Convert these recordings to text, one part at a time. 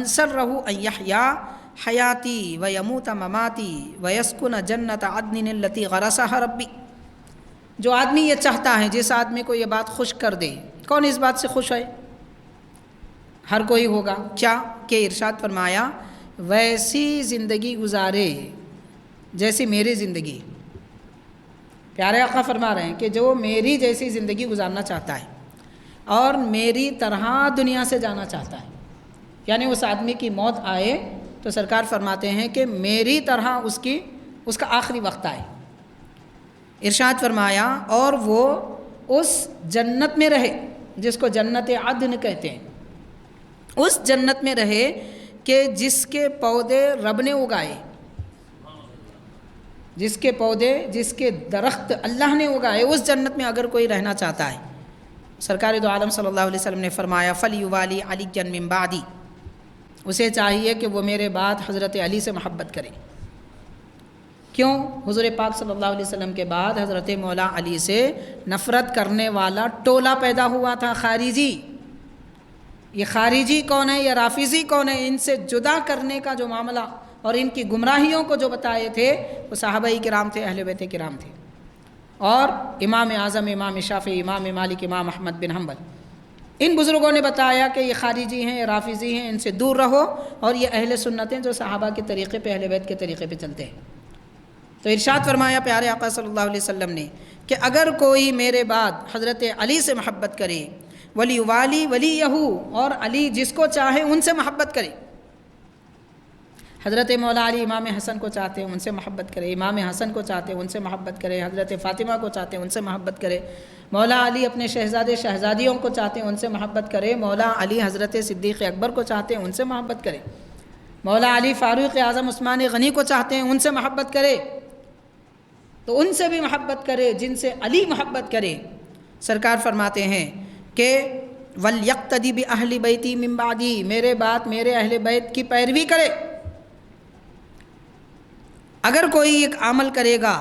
من سرہ ان یحیا حیاتی ویموت مماتی ویسکن جنت عدن التی غرسہ ربی. جو آدمی یہ چاہتا ہے، جس آدمی کو یہ بات خوش کر دے، کون اس بات سے خوش ہے؟ ہر کوئی ہوگا. کیا کہ ارشاد فرمایا ویسی زندگی گزارے جیسی میری زندگی. پیارے آقا فرما رہے ہیں کہ جو میری جیسی زندگی گزارنا چاہتا ہے اور میری طرح دنیا سے جانا چاہتا ہے، یعنی اس آدمی کی موت آئے تو سرکار فرماتے ہیں کہ میری طرح اس کا آخری وقت آئے. ارشاد فرمایا اور وہ اس جنت میں رہے جس کو جنت عدن کہتے ہیں، اس جنت میں رہے کہ جس کے پودے رب نے اگائے، جس کے پودے، جس کے درخت اللہ نے اگائے، اس جنت میں اگر کوئی رہنا چاہتا ہے. سرکار دو عالم صلی اللہ علیہ وسلم نے فرمایا فَلْيُوَالِي عَلِيًّا مِّن بَعْدِي، اسے چاہیے کہ وہ میرے بعد حضرت علی سے محبت کرے. کیوں؟ حضور پاک صلی اللہ علیہ وسلم کے بعد حضرت مولا علی سے نفرت کرنے والا ٹولہ پیدا ہوا تھا، خارجی. یہ خارجی کون ہے؟ یہ رافضی کون ہے؟ ان سے جدا کرنے کا جو معاملہ اور ان کی گمراہیوں کو جو بتائے تھے وہ صحابہ کرام تھے، اہل بیت کرام تھے. اور امام اعظم، امام شافعی، امام مالک، امام احمد بن حنبل، ان بزرگوں نے بتایا کہ یہ خارجی ہیں، یہ رافضی ہیں، ان سے دور رہو، اور یہ اہل سنت ہیں جو صحابہ کے طریقے پہ، اہل بیت کے طریقے پہ چلتے ہیں. تو ارشاد فرمایا پیارے آقا صلی اللہ علیہ وسلم نے کہ اگر کوئی میرے بعد حضرت علی سے محبت کرے، ولی والی ولی اور علی جس کو چاہے ان سے محبت کرے. حضرت مولا علی امام حسن کو چاہتے ہیں ان سے محبت کرے، امام حسن کو چاہتے ہیں ان سے محبت کرے، حضرت فاطمہ کو چاہتے ہیں ان سے محبت کرے، مولا علی اپنے شہزادے شہزادیوں کو چاہتے ہیں ان سے محبت کرے، مولا علی حضرت صدیق اکبر کو چاہتے ہیں ان سے محبت کرے، مولا علی فاروق اعظم عثمان غنی کو چاہتے ہیں ان سے محبت کرے. تو ان سے بھی محبت کرے جن سے علی محبت کرے. سرکار فرماتے ہیں کہ وَلْيَقْتَدِ بِأَهْلِ بَيْتِي مِن بَعْدِي، میرے بعد میرے اہل بیت کی پیروی کرے. اگر کوئی ایک عمل کرے گا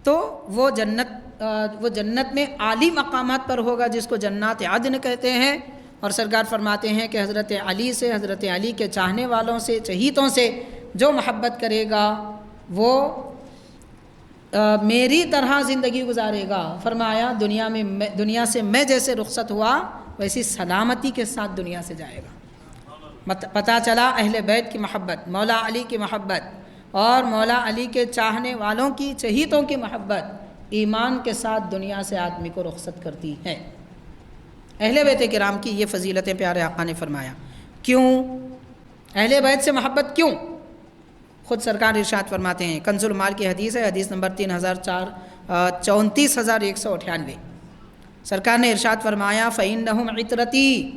تو وہ جنت میں عالی مقامات پر ہوگا جس کو جنات عدن کہتے ہیں. اور سرکار فرماتے ہیں کہ حضرت علی سے، حضرت علی کے چاہنے والوں سے، چہیتوں سے جو محبت کرے گا وہ میری طرح زندگی گزارے گا. فرمایا دنیا سے میں جیسے رخصت ہوا ویسی سلامتی کے ساتھ دنیا سے جائے گا. پتہ چلا اہل بیت کی محبت، مولا علی کی محبت اور مولا علی کے چاہنے والوں کی، چہیتوں کی محبت ایمان کے ساتھ دنیا سے آدمی کو رخصت کرتی ہے. اہل بیت کرام کی یہ فضیلتیں پیارے آقا نے فرمایا. کیوں اہل بیت سے محبت کیوں؟ خود سرکار ارشاد فرماتے ہیں، کنز المال کی حدیث ہے، حدیث نمبر 349198. سرکار نے ارشاد فرمایا فَإِنَّهُمْ عِطْرَتِي،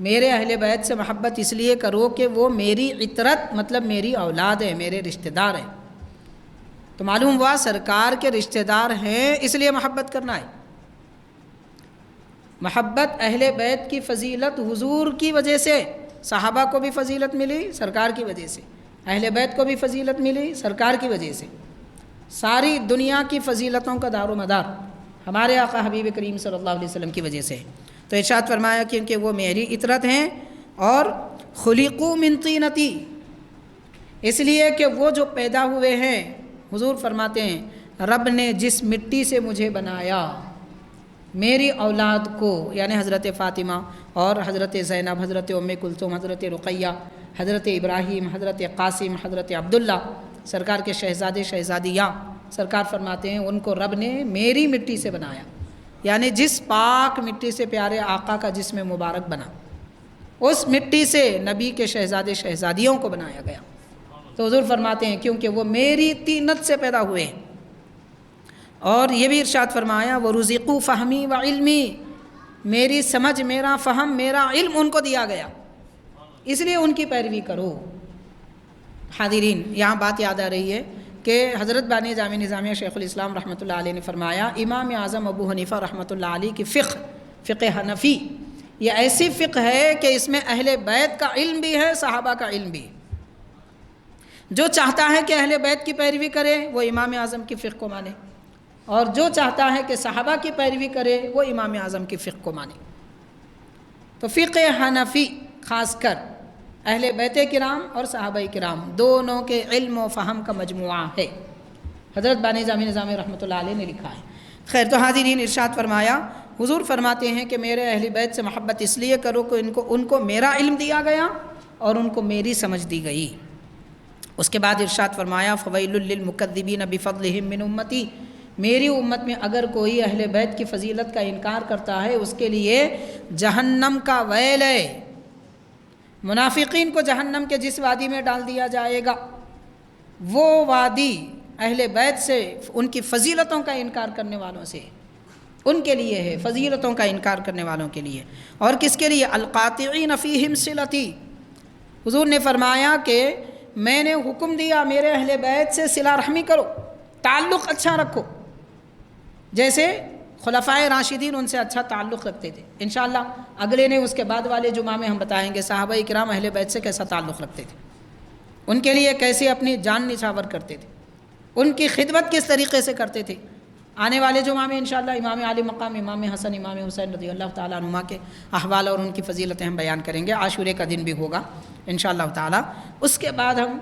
میرے اہل بیت سے محبت اس لیے کرو کہ وہ میری عطرت مطلب میری اولاد ہے، میرے رشتہ دار ہیں. تو معلوم ہوا سرکار کے رشتہ دار ہیں اس لیے محبت کرنا ہے. محبت اہل بیت کی فضیلت حضور کی وجہ سے، صحابہ کو بھی فضیلت ملی سرکار کی وجہ سے، اہل بیت کو بھی فضیلت ملی سرکار کی وجہ سے. ساری دنیا کی فضیلتوں کا دار و مدار ہمارے آقا حبیب کریم صلی اللہ علیہ وسلم کی وجہ سے. تو ارشاد فرمایا کیونکہ وہ میری عطرت ہیں اور خلقوا من طینتی، اس لیے کہ وہ جو پیدا ہوئے ہیں، حضور فرماتے ہیں رب نے جس مٹی سے مجھے بنایا، میری اولاد کو یعنی حضرت فاطمہ اور حضرت زینب، حضرت ام کلثوم، حضرت رقیہ، حضرت ابراہیم، حضرت قاسم، حضرت عبداللہ، سرکار کے شہزادے شہزادیاں، سرکار فرماتے ہیں ان کو رب نے میری مٹی سے بنایا، یعنی جس پاک مٹی سے پیارے آقا کا جسم مبارک بنا، اس مٹی سے نبی کے شہزادے شہزادیوں کو بنایا گیا. تو حضور فرماتے ہیں کیونکہ وہ میری طینت سے پیدا ہوئے ہیں. اور یہ بھی ارشاد فرمایا وَرُزِقُوا فَهْمِي وَعِلْمِي، میری سمجھ، میرا فہم، میرا علم ان کو دیا گیا، اس لیے ان کی پیروی کرو. حاضرین، یہاں بات یاد آ رہی ہے کہ حضرت بانی جامع نظامیہ شیخ الاسلام رحمۃ اللہ علیہ نے فرمایا امام اعظم ابو حنیفہ رحمۃ اللہ علیہ کی فقہ حنفی یہ ایسی فقہ ہے کہ اس میں اہل بیت کا علم بھی ہے، صحابہ کا علم بھی. جو چاہتا ہے کہ اہل بیت کی پیروی کرے وہ امام اعظم کی فقہ کو مانے، اور جو چاہتا ہے کہ صحابہ کی پیروی کرے وہ امام اعظم کی فقہ کو مانے. تو فقہ حنفی خاص کر اہل بیت کرام اور صحابہ کرام دونوں کے علم و فہم کا مجموعہ ہے۔ حضرت بانی جامی نظامی رحمۃ اللہ علیہ نے لکھا ہے۔ خیر، تو حاضرین، ارشاد فرمایا، حضور فرماتے ہیں کہ میرے اہل بیت سے محبت اس لیے کرو کہ ان کو میرا علم دیا گیا اور ان کو میری سمجھ دی گئی۔ اس کے بعد ارشاد فرمایا، فویل للمکذبین بفضلہم من امتی، میری امت میں اگر کوئی اہل بیت کی فضیلت کا انکار کرتا ہے اس کے لیے جہنم کا ویل ہے۔ منافقین کو جہنم کے جس وادی میں ڈال دیا جائے گا، وہ وادی اہل بیت سے، ان کی فضیلتوں کا انکار کرنے والوں سے، ان کے لیے ہے، فضیلتوں کا انکار کرنے والوں کے لیے۔ اور کس کے لیے؟ القاطعین فیہم صلتی، حضور نے فرمایا کہ میں نے حکم دیا میرے اہل بیت سے صلہ رحمی کرو، تعلق اچھا رکھو، جیسے خلفائے راشدین ان سے اچھا تعلق رکھتے تھے۔ انشاءاللہ اگلے نے اس کے بعد والے جمعہ میں ہم بتائیں گے صحابہ کرام اہل بیت سے کیسا تعلق رکھتے تھے، ان کے لیے کیسے اپنی جان نچھاور کرتے تھے، ان کی خدمت کس طریقے سے کرتے تھے۔ آنے والے جمعہ میں انشاءاللہ امام علی مقام، امام حسن، امام حسین رضی اللہ تعالیٰ عنہما کے احوال اور ان کی فضیلتیں ہم بیان کریں گے۔ عاشورے کا دن بھی ہوگا انشاءاللہ تعالیٰ۔ اس کے بعد ہم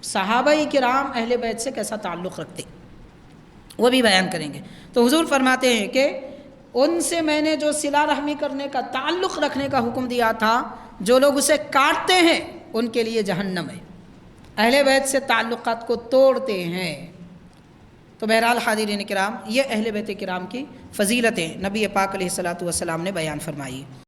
صحابہ کرام اہل بیت سے کیسا تعلق رکھتے وہ بھی بیان کریں گے۔ تو حضور فرماتے ہیں کہ ان سے میں نے جو صلہ رحمی کرنے کا، تعلق رکھنے کا حکم دیا تھا، جو لوگ اسے کاٹتے ہیں ان کے لیے جہنم ہے، اہل بیت سے تعلقات کو توڑتے ہیں۔ تو بہرحال حاضرین کرام، یہ اہل بیت کرام کی فضیلتیں نبی پاک علیہ الصلوۃ والسلام نے بیان فرمائی۔